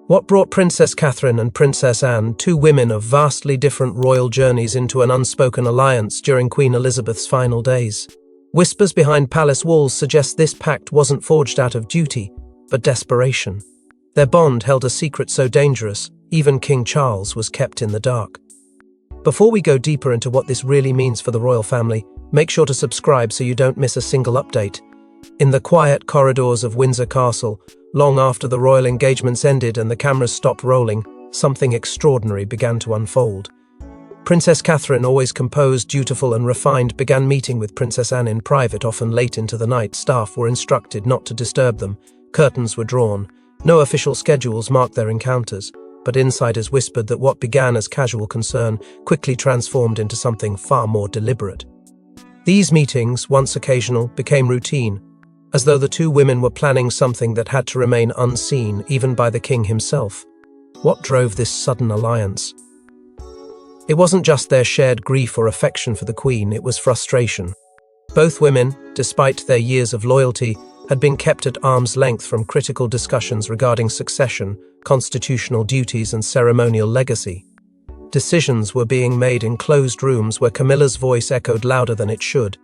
What brought Princess Catherine and Princess Anne, two women of vastly different royal journeys, into an unspoken alliance during Queen Elizabeth's final days? Whispers behind palace walls suggest this pact wasn't forged out of duty, but desperation. Their bond held a secret so dangerous, even King Charles was kept in the dark. Before we go deeper into what this really means for the royal family, make sure to subscribe so you don't miss a single update. In the quiet corridors of Windsor Castle, long after the royal engagements ended and the cameras stopped rolling, something extraordinary began to unfold. Princess Catherine, always composed, dutiful and refined, began meeting with Princess Anne in private, often late into the night. Staff were instructed not to disturb them. Curtains were drawn. No official schedules marked their encounters, but insiders whispered that what began as casual concern quickly transformed into something far more deliberate. These meetings, once occasional, became routine, as though the two women were planning something that had to remain unseen even by the king himself. What drove this sudden alliance? It wasn't just their shared grief or affection for the Queen, it was frustration. Both women, despite their years of loyalty, had been kept at arm's length from critical discussions regarding succession, constitutional duties and ceremonial legacy. Decisions were being made in closed rooms where Camilla's voice echoed louder than it should.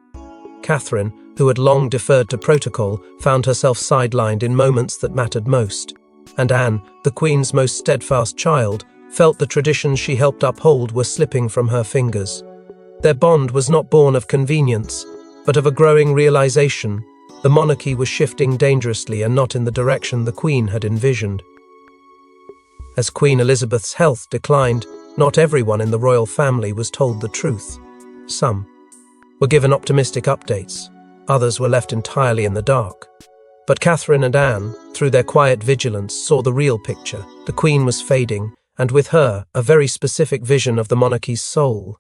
Catherine, who had long deferred to protocol, found herself sidelined in moments that mattered most. And Anne, the Queen's most steadfast child, felt the traditions she helped uphold were slipping from her fingers. Their bond was not born of convenience, but of a growing realization. The monarchy was shifting dangerously and not in the direction the Queen had envisioned. As Queen Elizabeth's health declined, not everyone in the royal family was told the truth. Some were given optimistic updates, others were left entirely in the dark. But Catherine and Anne, through their quiet vigilance, saw the real picture. The Queen was fading, and with her, a very specific vision of the monarchy's soul.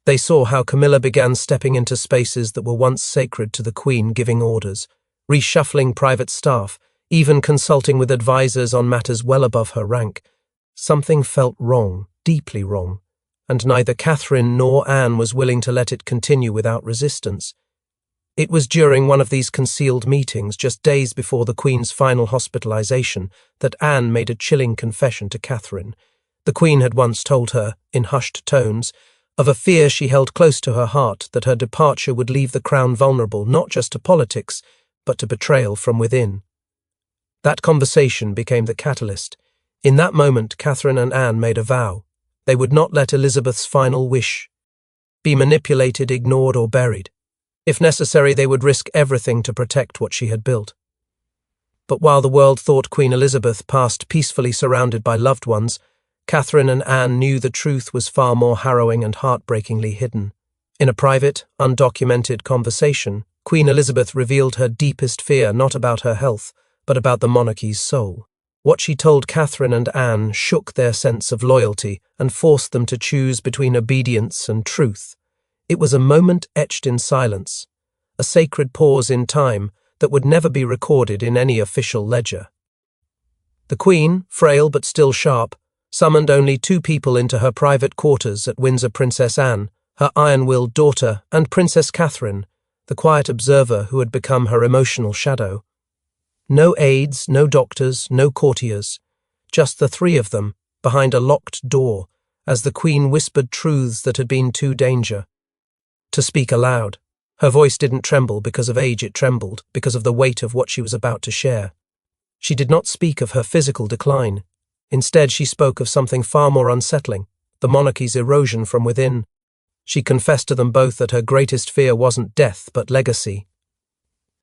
They saw how Camilla began stepping into spaces that were once sacred to the Queen, giving orders, reshuffling private staff, even consulting with advisors on matters well above her rank. Something felt wrong, deeply wrong, and neither Catherine nor Anne was willing to let it continue without resistance. It was during one of these concealed meetings, just days before the Queen's final hospitalization, that Anne made a chilling confession to Catherine. The Queen had once told her, in hushed tones, of a fear she held close to her heart, that her departure would leave the crown vulnerable not just to politics, but to betrayal from within. That conversation became the catalyst. In that moment, Catherine and Anne made a vow. They would not let Elizabeth's final wish be manipulated, ignored, or buried. If necessary, they would risk everything to protect what she had built. But while the world thought Queen Elizabeth passed peacefully surrounded by loved ones, Catherine and Anne knew the truth was far more harrowing and heartbreakingly hidden. In a private, undocumented conversation, Queen Elizabeth revealed her deepest fear, not about her health, but about the monarchy's soul. What she told Catherine and Anne shook their sense of loyalty and forced them to choose between obedience and truth. It was a moment etched in silence, a sacred pause in time that would never be recorded in any official ledger. The Queen, frail but still sharp, summoned only two people into her private quarters at Windsor: Princess Anne, her iron-willed daughter, and Princess Catherine, the quiet observer who had become her emotional shadow. No aides, no doctors, no courtiers, just the three of them, behind a locked door, as the Queen whispered truths that had been too danger to speak aloud. Her voice didn't tremble because of age, it trembled because of the weight of what she was about to share. She did not speak of her physical decline. Instead, she spoke of something far more unsettling, the monarchy's erosion from within. She confessed to them both that her greatest fear wasn't death, but legacy.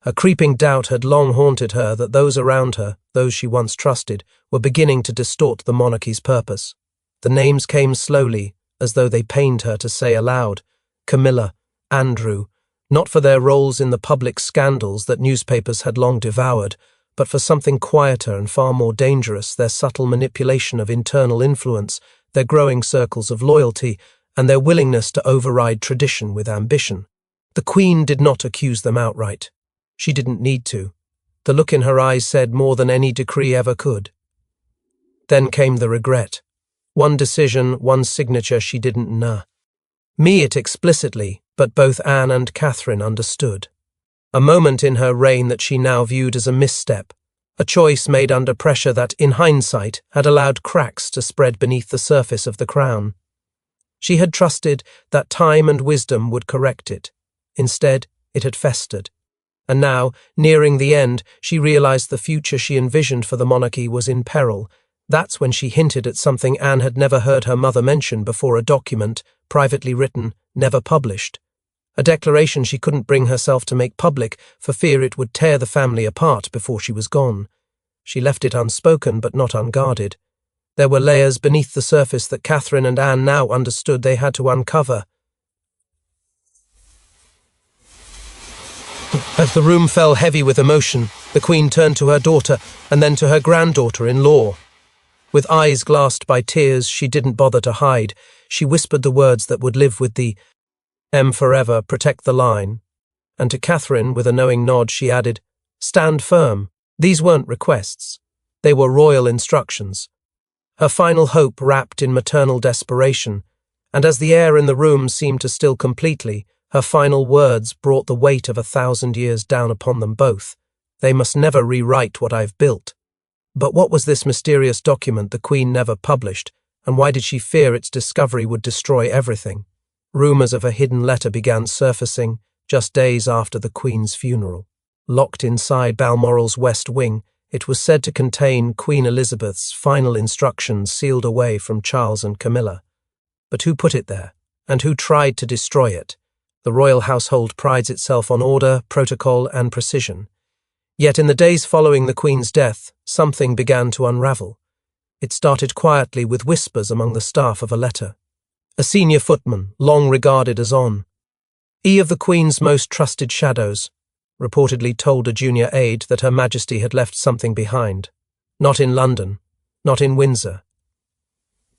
A creeping doubt had long haunted her that those around her, those she once trusted, were beginning to distort the monarchy's purpose. The names came slowly, as though they pained her to say aloud: Camilla, Andrew, not for their roles in the public scandals that newspapers had long devoured, but for something quieter and far more dangerous: their subtle manipulation of internal influence, their growing circles of loyalty, and their willingness to override tradition with ambition. The Queen did not accuse them outright. She didn't need to. The look in her eyes said more than any decree ever could. Then came the regret. One decision, one signature she didn't know. Me it explicitly, but both Anne and Catherine understood. A moment in her reign that she now viewed as a misstep, a choice made under pressure that, in hindsight, had allowed cracks to spread beneath the surface of the crown. She had trusted that time and wisdom would correct it. Instead, it had festered. And now, nearing the end, she realized the future she envisioned for the monarchy was in peril. That's when she hinted at something Anne had never heard her mother mention before: a document, privately written, never published. A declaration she couldn't bring herself to make public for fear it would tear the family apart before she was gone. She left it unspoken but not unguarded. There were layers beneath the surface that Catherine and Anne now understood they had to uncover. As the room fell heavy with emotion, the Queen turned to her daughter and then to her granddaughter-in-law. With eyes glassed by tears she didn't bother to hide, she whispered the words that would live with the forever, protect the line. And to Catherine, with a knowing nod, she added, stand firm. These weren't requests. They were royal instructions. Her final hope wrapped in maternal desperation, and as the air in the room seemed to still completely, her final words brought the weight of 1,000 years down upon them both. They must never rewrite what I've built. But what was this mysterious document the Queen never published, and why did she fear its discovery would destroy everything? Rumours of a hidden letter began surfacing just days after the Queen's funeral. Locked inside Balmoral's West Wing, it was said to contain Queen Elizabeth's final instructions sealed away from Charles and Camilla. But who put it there, and who tried to destroy it? The royal household prides itself on order, protocol, and precision. Yet in the days following the Queen's death, something began to unravel. It started quietly with whispers among the staff of a letter. A senior footman, long regarded as of the Queen's most trusted shadows, reportedly told a junior aide that Her Majesty had left something behind. Not in London, not in Windsor,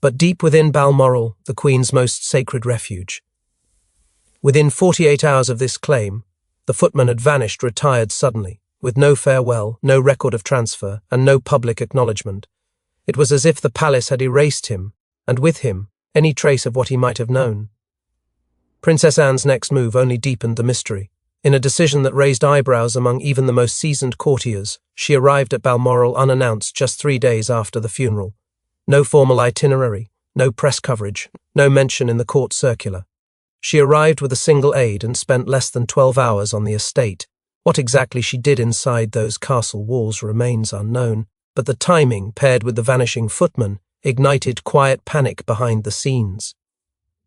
but deep within Balmoral, the Queen's most sacred refuge. Within 48 hours of this claim, the footman had vanished, retired suddenly, with no farewell, no record of transfer, and no public acknowledgement. It was as if the palace had erased him, and with him, any trace of what he might have known. Princess Anne's next move only deepened the mystery. In a decision that raised eyebrows among even the most seasoned courtiers, she arrived at Balmoral unannounced just 3 days after the funeral. No formal itinerary, no press coverage, no mention in the court circular. She arrived with a single aide and spent less than 12 hours on the estate. What exactly she did inside those castle walls remains unknown, but the timing, paired with the vanishing footman, ignited quiet panic behind the scenes.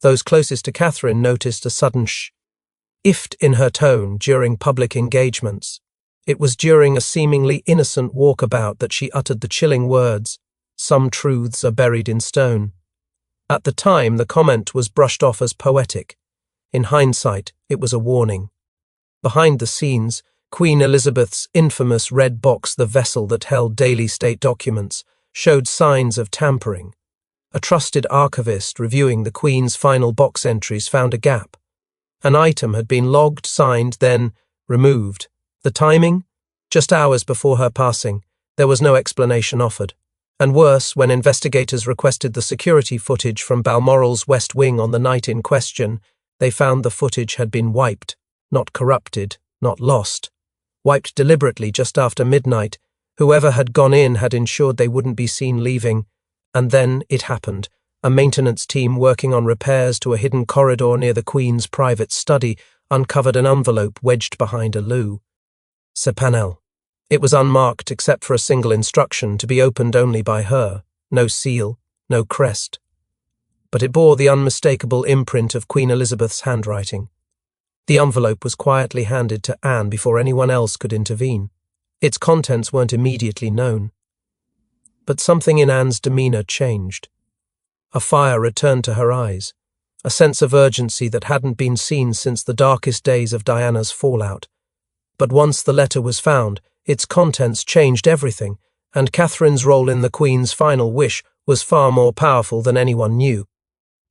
Those closest to Catherine noticed a sudden shift in her tone during public engagements. It was during a seemingly innocent walkabout that she uttered the chilling words, "Some truths are buried in stone." At the time, the comment was brushed off as poetic. In hindsight, it was a warning. Behind the scenes, Queen Elizabeth's infamous red box, the vessel that held daily state documents, showed signs of tampering. A trusted archivist reviewing the Queen's final box entries found a gap. An item had been logged, signed, then removed. The timing? Just hours before her passing, there was no explanation offered. And worse, when investigators requested the security footage from Balmoral's West Wing on the night in question, they found the footage had been wiped, not corrupted, not lost. Wiped deliberately just after midnight. Whoever had gone in had ensured they wouldn't be seen leaving. And then it happened. A maintenance team working on repairs to a hidden corridor near the Queen's private study uncovered an envelope wedged behind a loo. Panel. It was unmarked except for a single instruction to be opened only by her. No seal, no crest. But it bore the unmistakable imprint of Queen Elizabeth's handwriting. The envelope was quietly handed to Anne before anyone else could intervene. Its contents weren't immediately known. But something in Anne's demeanour changed. A fire returned to her eyes, a sense of urgency that hadn't been seen since the darkest days of Diana's fallout. But once the letter was found, its contents changed everything, and Catherine's role in the Queen's final wish was far more powerful than anyone knew.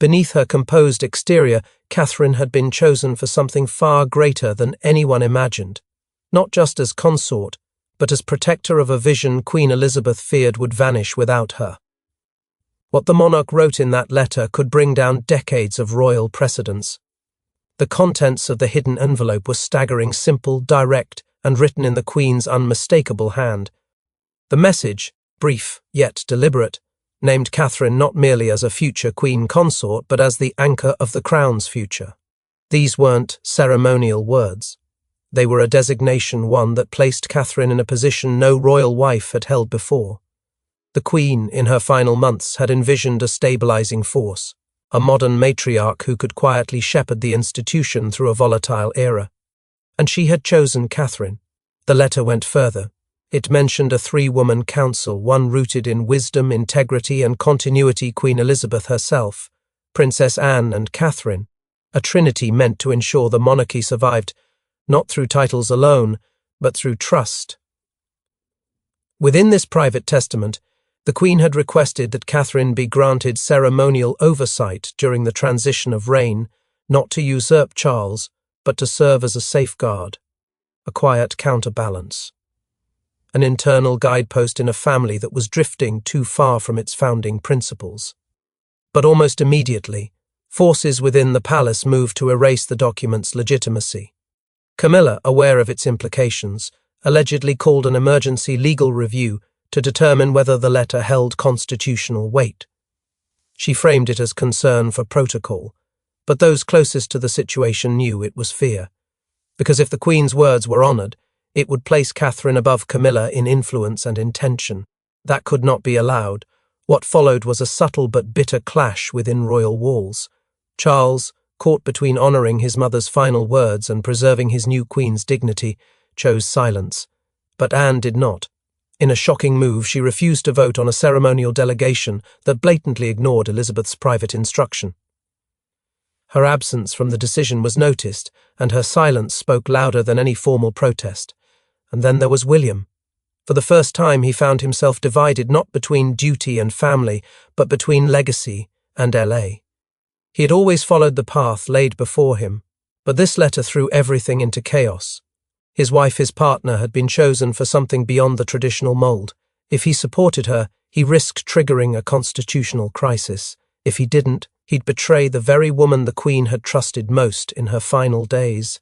Beneath her composed exterior, Catherine had been chosen for something far greater than anyone imagined, not just as consort, but as protector of a vision Queen Elizabeth feared would vanish without her. What the monarch wrote in that letter could bring down decades of royal precedents. The contents of the hidden envelope were staggering, simple, direct, and written in the Queen's unmistakable hand. The message, brief yet deliberate, named Catherine not merely as a future queen consort but as the anchor of the crown's future. These weren't ceremonial words. They were a designation, one that placed Catherine in a position no royal wife had held before. The Queen, in her final months, had envisioned a stabilizing force, a modern matriarch who could quietly shepherd the institution through a volatile era. And she had chosen Catherine. The letter went further. It mentioned a three-woman council, one rooted in wisdom, integrity, and continuity: Queen Elizabeth herself, Princess Anne, and Catherine, a trinity meant to ensure the monarchy survived, not through titles alone, but through trust. Within this private testament, the Queen had requested that Catherine be granted ceremonial oversight during the transition of reign, not to usurp Charles, but to serve as a safeguard, a quiet counterbalance, an internal guidepost in a family that was drifting too far from its founding principles. But almost immediately, forces within the palace moved to erase the document's legitimacy. Camilla, aware of its implications, allegedly called an emergency legal review to determine whether the letter held constitutional weight. She framed it as concern for protocol, but those closest to the situation knew it was fear, because if the Queen's words were honoured, it would place Catherine above Camilla in influence and intention. That could not be allowed. What followed was a subtle but bitter clash within royal walls. Charles, caught between honouring his mother's final words and preserving his new queen's dignity, chose silence. But Anne did not. In a shocking move, she refused to vote on a ceremonial delegation that blatantly ignored Elizabeth's private instruction. Her absence from the decision was noticed, and her silence spoke louder than any formal protest. And then there was William. For the first time, he found himself divided not between duty and family, but between legacy and LA. He had always followed the path laid before him, but this letter threw everything into chaos. His wife, his partner, had been chosen for something beyond the traditional mold. If he supported her, he risked triggering a constitutional crisis. If he didn't, he'd betray the very woman the Queen had trusted most in her final days.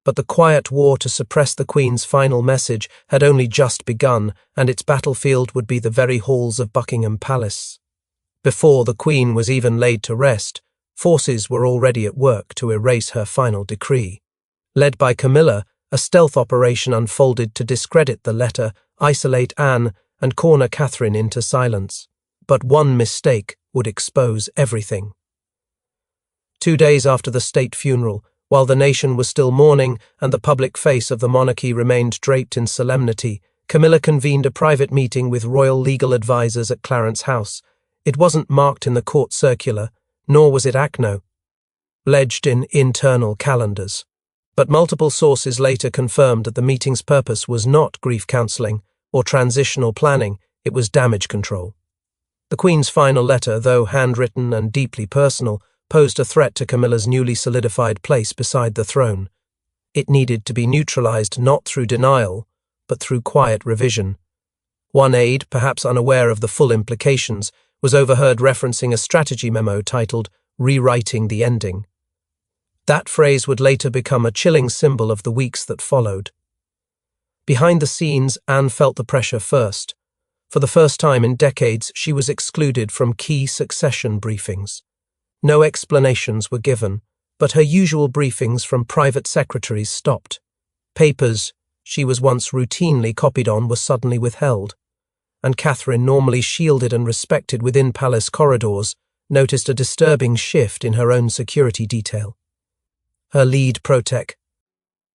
But the quiet war to suppress the Queen's final message had only just begun, and its battlefield would be the very halls of Buckingham Palace. Before the Queen was even laid to rest, forces were already at work to erase her final decree. Led by Camilla, a stealth operation unfolded to discredit the letter, isolate Anne, and corner Catherine into silence. But one mistake would expose everything. 2 days after the state funeral, while the nation was still mourning and the public face of the monarchy remained draped in solemnity, Camilla convened a private meeting with royal legal advisers at Clarence House. It wasn't marked in the court circular, nor was it acknowledged in internal calendars. But multiple sources later confirmed that the meeting's purpose was not grief counselling or transitional planning, it was damage control. The Queen's final letter, though handwritten and deeply personal, posed a threat to Camilla's newly solidified place beside the throne. It needed to be neutralized not through denial, but through quiet revision. One aide, perhaps unaware of the full implications, was overheard referencing a strategy memo titled "Rewriting the Ending." That phrase would later become a chilling symbol of the weeks that followed. Behind the scenes, Anne felt the pressure first. For the first time in decades, she was excluded from key succession briefings. No explanations were given, but her usual briefings from private secretaries stopped. Papers she was once routinely copied on were suddenly withheld, and Catherine, normally shielded and respected within palace corridors, noticed a disturbing shift in her own security detail. Her lead protec,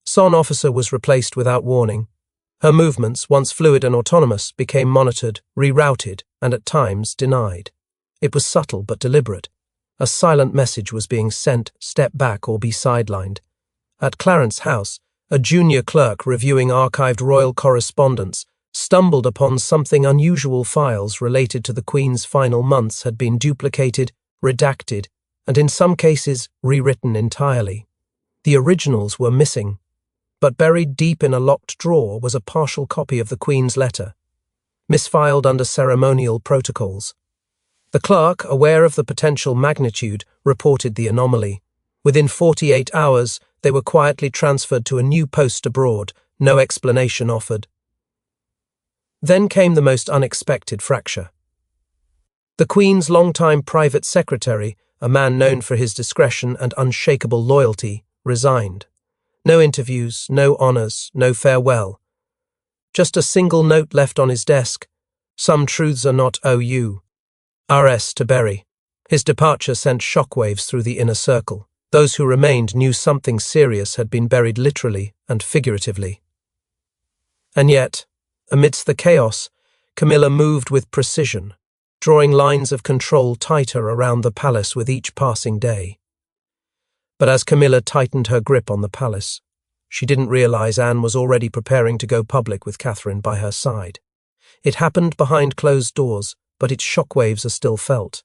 son officer, was replaced without warning. Her movements, once fluid and autonomous, became monitored, rerouted, and at times denied. It was subtle but deliberate. A silent message was being sent: step back or be sidelined. At Clarence House, a junior clerk reviewing archived royal correspondence stumbled upon something unusual. Files related to the Queen's final months had been duplicated, redacted, and in some cases rewritten entirely. The originals were missing, but buried deep in a locked drawer was a partial copy of the Queen's letter, misfiled under ceremonial protocols. The clerk, aware of the potential magnitude, reported the anomaly. Within 48 hours, they were quietly transferred to a new post abroad, no explanation offered. Then came the most unexpected fracture. The Queen's longtime private secretary, a man known for his discretion and unshakable loyalty, resigned. No interviews, no honours, no farewell. Just a single note left on his desk. Some truths are not OU. RS to bury. His departure sent shockwaves through the inner circle. Those who remained knew something serious had been buried literally and figuratively. And yet, amidst the chaos, Camilla moved with precision, drawing lines of control tighter around the palace with each passing day. But as Camilla tightened her grip on the palace, she didn't realize Anne was already preparing to go public with Catherine by her side. It happened behind closed doors, but its shockwaves are still felt.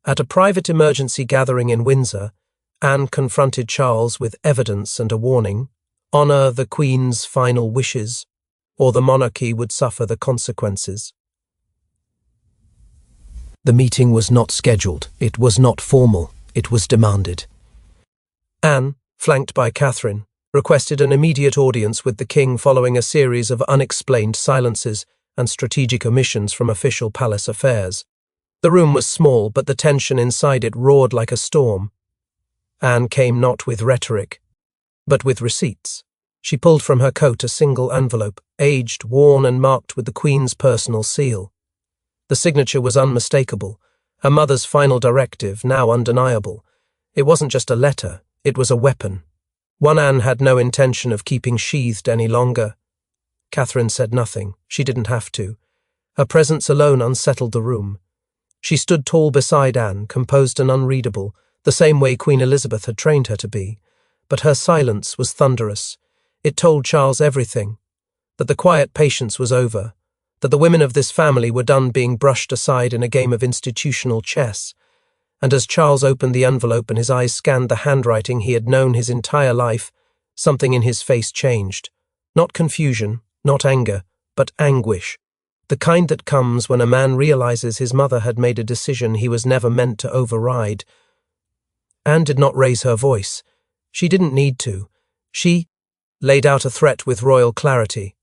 At a private emergency gathering in Windsor, Anne confronted Charles with evidence and a warning: honor the Queen's final wishes, or the monarchy would suffer the consequences. The meeting was not scheduled, it was not formal, it was demanded. Anne, flanked by Catherine, requested an immediate audience with the king following a series of unexplained silences and strategic omissions from official palace affairs. The room was small, but the tension inside it roared like a storm. Anne came not with rhetoric, but with receipts. She pulled from her coat a single envelope, aged, worn and marked with the Queen's personal seal. The signature was unmistakable, her mother's final directive, now undeniable. It wasn't just a letter, it was a weapon. One Anne had no intention of keeping sheathed any longer. Catherine said nothing. She didn't have to. Her presence alone unsettled the room. She stood tall beside Anne, composed and unreadable, the same way Queen Elizabeth had trained her to be. But her silence was thunderous. It told Charles everything: that the quiet patience was over, that the women of this family were done being brushed aside in a game of institutional chess. And as Charles opened the envelope and his eyes scanned the handwriting he had known his entire life, something in his face changed. Not confusion, not anger, but anguish. The kind that comes when a man realizes his mother had made a decision he was never meant to override. Anne did not raise her voice. She didn't need to. She laid out a threat with royal clarity.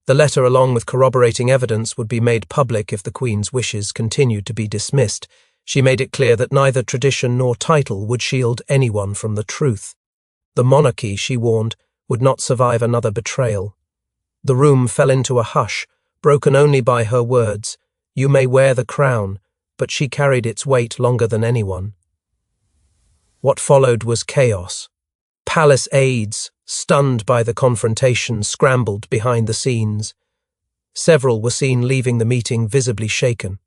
The letter, along with corroborating evidence, would be made public if the Queen's wishes continued to be dismissed. She made it clear that neither tradition nor title would shield anyone from the truth. The monarchy, she warned, would not survive another betrayal. The room fell into a hush, broken only by her words: "You may wear the crown," but she carried its weight longer than anyone. What followed was chaos. Palace aides, stunned by the confrontation, scrambled behind the scenes. Several were seen leaving the meeting visibly shaken.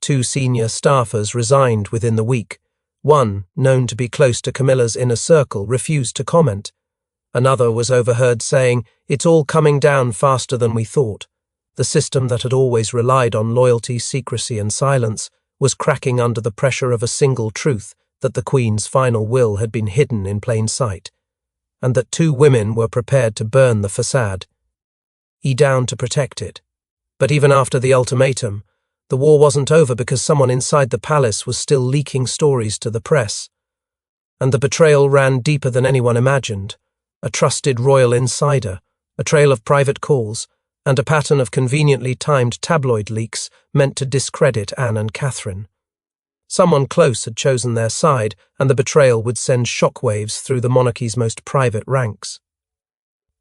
2 senior staffers resigned within the week. One, known to be close to Camilla's inner circle, refused to comment. Another was overheard saying, "It's all coming down faster than we thought." The system that had always relied on loyalty, secrecy and silence was cracking under the pressure of a single truth: that the Queen's final will had been hidden in plain sight, and that 2 women were prepared to burn the facade. Down to protect it. But even after the ultimatum, the war wasn't over because someone inside the palace was still leaking stories to the press. And the betrayal ran deeper than anyone imagined. A trusted royal insider, a trail of private calls, and a pattern of conveniently timed tabloid leaks meant to discredit Anne and Catherine. Someone close had chosen their side, and the betrayal would send shockwaves through the monarchy's most private ranks.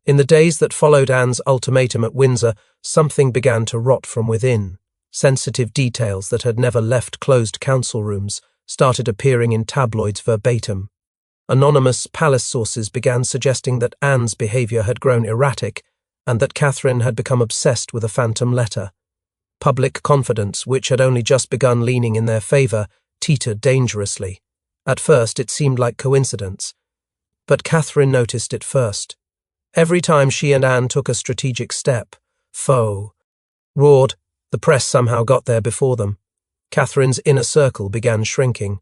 In the days that followed Anne's ultimatum at Windsor, something began to rot from within. Sensitive details that had never left closed council rooms started appearing in tabloids verbatim. Anonymous palace sources began suggesting that Anne's behaviour had grown erratic and that Catherine had become obsessed with a phantom letter. Public confidence, which had only just begun leaning in their favour, teetered dangerously. At first it seemed like coincidence, but Catherine noticed it first. Every time she and Anne took a strategic step, foe roared. The press somehow got there before them. Catherine's inner circle began shrinking.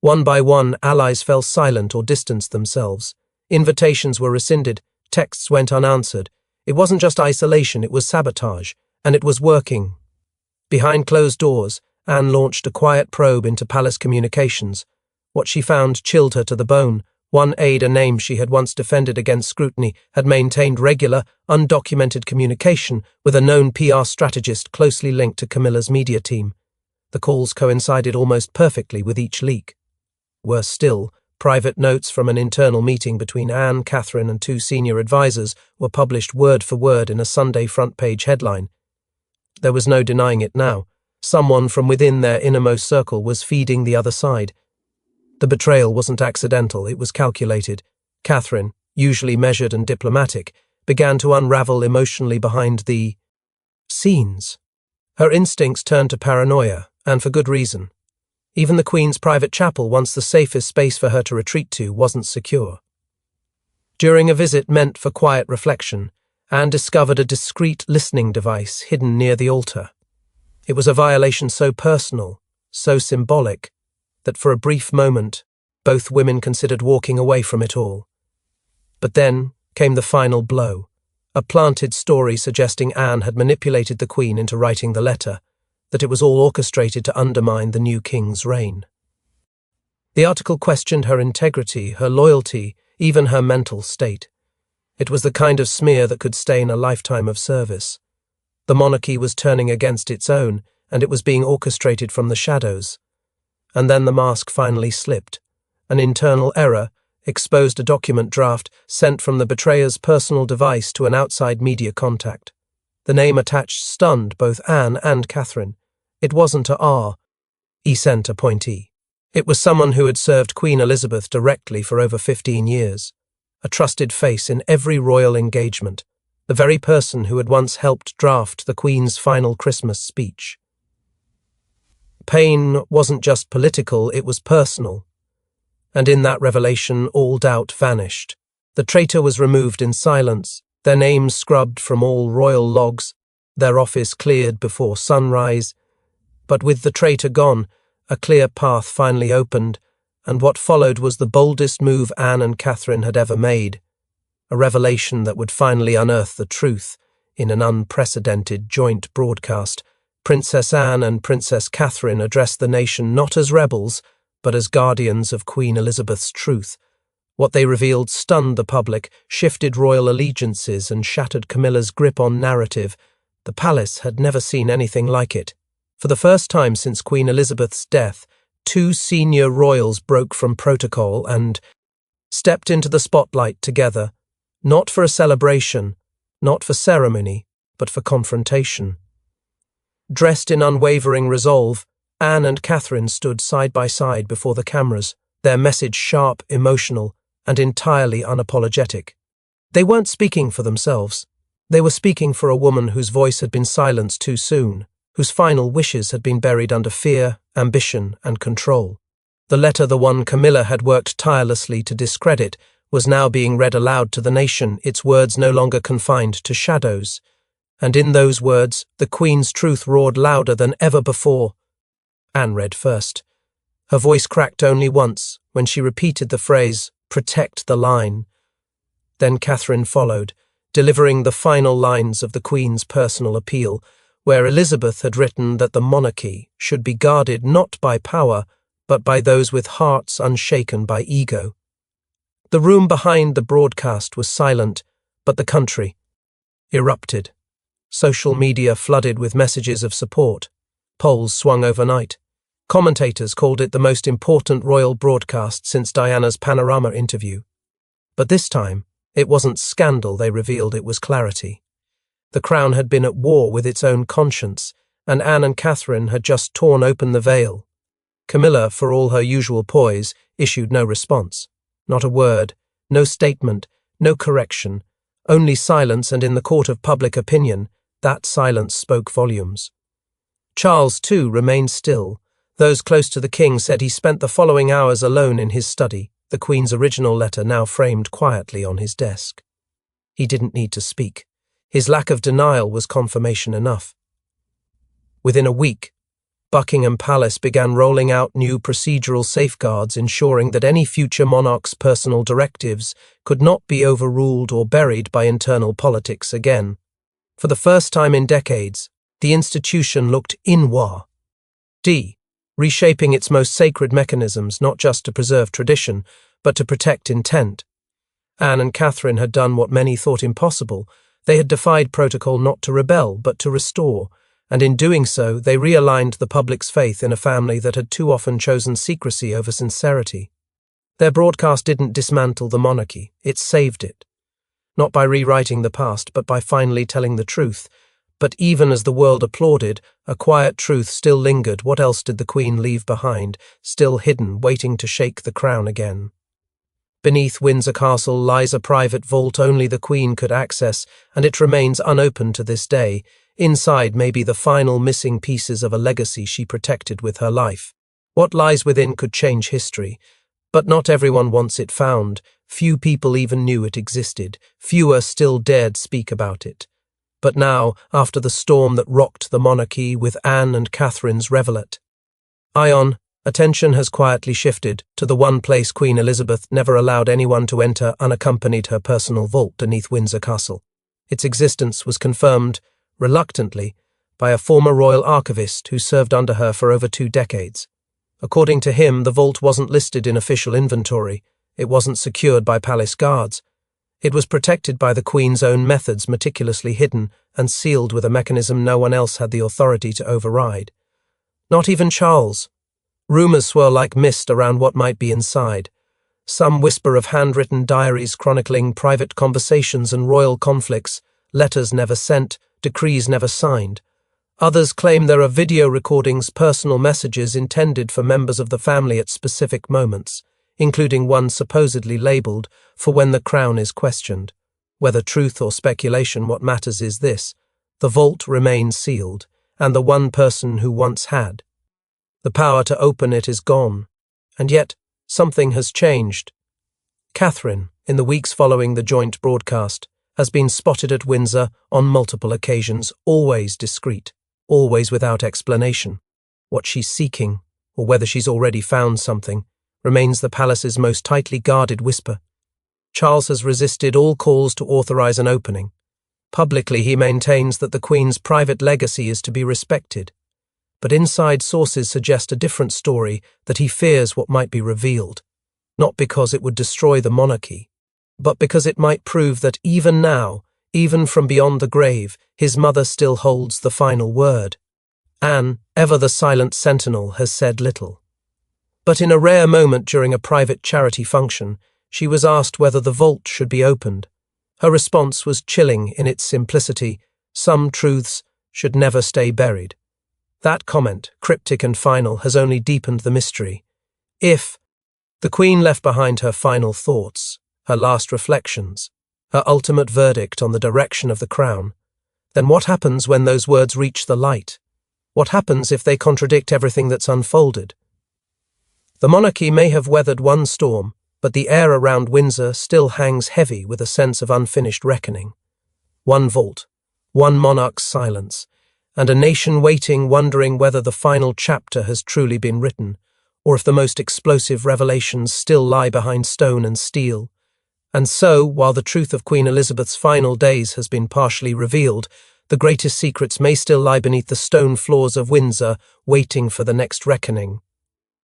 One by one, allies fell silent or distanced themselves. Invitations were rescinded, texts went unanswered. It wasn't just isolation, it was sabotage, and it was working. Behind closed doors, Anne launched a quiet probe into palace communications. What she found chilled her to the bone. One aide, a name she had once defended against scrutiny, had maintained regular, undocumented communication with a known PR strategist closely linked to Camilla's media team. The calls coincided almost perfectly with each leak. Worse still, private notes from an internal meeting between Anne, Catherine, and two senior advisors were published word for word in a Sunday front-page headline. There was no denying it now. Someone from within their innermost circle was feeding the other side. The betrayal wasn't accidental, it was calculated. Catherine, usually measured and diplomatic, began to unravel emotionally behind the scenes. Her instincts turned to paranoia, and for good reason. Even the Queen's private chapel, once the safest space for her to retreat to, wasn't secure. During a visit meant for quiet reflection, Anne discovered a discreet listening device hidden near the altar. It was a violation so personal, so symbolic, that for a brief moment, both women considered walking away from it all. But then came the final blow, a planted story suggesting Anne had manipulated the Queen into writing the letter, that it was all orchestrated to undermine the new king's reign. The article questioned her integrity, her loyalty, even her mental state. It was the kind of smear that could stain a lifetime of service. The monarchy was turning against its own, and it was being orchestrated from the shadows. And then the mask finally slipped. An internal error exposed a document draft sent from the betrayer's personal device to an outside media contact. The name attached stunned both Anne and Catherine. It wasn't a R.E. appointee. It was someone who had served Queen Elizabeth directly for over 15 years. A trusted face in every royal engagement. The very person who had once helped draft the Queen's final Christmas speech. Pain wasn't just political, it was personal. And in that revelation, all doubt vanished. The traitor was removed in silence, their names scrubbed from all royal logs, their office cleared before sunrise. But with the traitor gone, a clear path finally opened, and what followed was the boldest move Anne and Catherine had ever made. A revelation that would finally unearth the truth in an unprecedented joint broadcast. Princess Anne and Princess Catherine addressed the nation not as rebels, but as guardians of Queen Elizabeth's truth. What they revealed stunned the public, shifted royal allegiances, and shattered Camilla's grip on narrative. The palace had never seen anything like it. For the first time since Queen Elizabeth's death, two senior royals broke from protocol and stepped into the spotlight together, not for a celebration, not for ceremony, but for confrontation. Dressed in unwavering resolve, Anne and Catherine stood side by side before the cameras, their message sharp, emotional, and entirely unapologetic. They weren't speaking for themselves. They were speaking for a woman whose voice had been silenced too soon, whose final wishes had been buried under fear, ambition, and control. The letter, the one Camilla had worked tirelessly to discredit, was now being read aloud to the nation, its words no longer confined to shadows. And in those words, the Queen's truth roared louder than ever before. Anne read first. Her voice cracked only once, when she repeated the phrase, "Protect the line." Then Catherine followed, delivering the final lines of the Queen's personal appeal, where Elizabeth had written that the monarchy should be guarded not by power, but by those with hearts unshaken by ego. The room behind the broadcast was silent, but the country erupted. Social media flooded with messages of support. Polls swung overnight. Commentators called it the most important royal broadcast since Diana's Panorama interview. But this time, it wasn't scandal they revealed, it was clarity. The Crown had been at war with its own conscience, and Anne and Catherine had just torn open the veil. Camilla, for all her usual poise, issued no response. Not a word, no statement, no correction, only silence, and in the court of public opinion, that silence spoke volumes. Charles, too, remained still. Those close to the king said he spent the following hours alone in his study, the Queen's original letter now framed quietly on his desk. He didn't need to speak. His lack of denial was confirmation enough. Within a week, Buckingham Palace began rolling out new procedural safeguards ensuring that any future monarch's personal directives could not be overruled or buried by internal politics again. For the first time in decades, the institution looked inward, reshaping its most sacred mechanisms not just to preserve tradition, but to protect intent. Anne and Catherine had done what many thought impossible. They had defied protocol not to rebel, but to restore, and in doing so, they realigned the public's faith in a family that had too often chosen secrecy over sincerity. Their broadcast didn't dismantle the monarchy, it saved it. Not by rewriting the past, but by finally telling the truth. But even as the world applauded, a quiet truth still lingered. What else did the Queen leave behind, still hidden, waiting to shake the crown again? Beneath Windsor Castle lies a private vault only the Queen could access, and it remains unopened to this day. Inside may be the final missing pieces of a legacy she protected with her life. What lies within could change history, but not everyone wants it found. Few people even knew it existed. Fewer still dared speak about it. But now, after the storm that rocked the monarchy with Anne and Catherine's reveillette, attention has quietly shifted to the one place Queen Elizabeth never allowed anyone to enter unaccompanied, her personal vault beneath Windsor Castle. Its existence was confirmed, reluctantly, by a former royal archivist who served under her for over 2 decades. According to him, the vault wasn't listed in official inventory, it wasn't secured by palace guards. It was protected by the Queen's own methods, meticulously hidden and sealed with a mechanism no one else had the authority to override. Not even Charles. Rumours swirl like mist around what might be inside. Some whisper of handwritten diaries chronicling private conversations and royal conflicts, letters never sent, decrees never signed. Others claim there are video recordings, personal messages intended for members of the family at specific moments, including one supposedly labelled for when the crown is questioned. Whether truth or speculation, what matters is this: the vault remains sealed, and the one person who once had the power to open it is gone. And yet, something has changed. Catherine, in the weeks following the joint broadcast, has been spotted at Windsor on multiple occasions, always discreet, always without explanation. What she's seeking, or whether she's already found something, remains the palace's most tightly guarded whisper. Charles has resisted all calls to authorize an opening. Publicly, he maintains that the Queen's private legacy is to be respected. But inside sources suggest a different story, that he fears what might be revealed, not because it would destroy the monarchy, but because it might prove that even now, even from beyond the grave, his mother still holds the final word. Anne, ever the silent sentinel, has said little. But in a rare moment during a private charity function, she was asked whether the vault should be opened. Her response was chilling in its simplicity: some truths should never stay buried. That comment, cryptic and final, has only deepened the mystery. If the Queen left behind her final thoughts, her last reflections, her ultimate verdict on the direction of the crown, then what happens when those words reach the light? What happens if they contradict everything that's unfolded? The monarchy may have weathered one storm, but the air around Windsor still hangs heavy with a sense of unfinished reckoning. One vault, one monarch's silence, and a nation waiting, wondering whether the final chapter has truly been written, or if the most explosive revelations still lie behind stone and steel. And so, while the truth of Queen Elizabeth's final days has been partially revealed, the greatest secrets may still lie beneath the stone floors of Windsor, waiting for the next reckoning.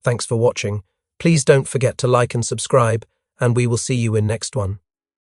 Thanks for watching. Please don't forget to like and subscribe, and we will see you in next one.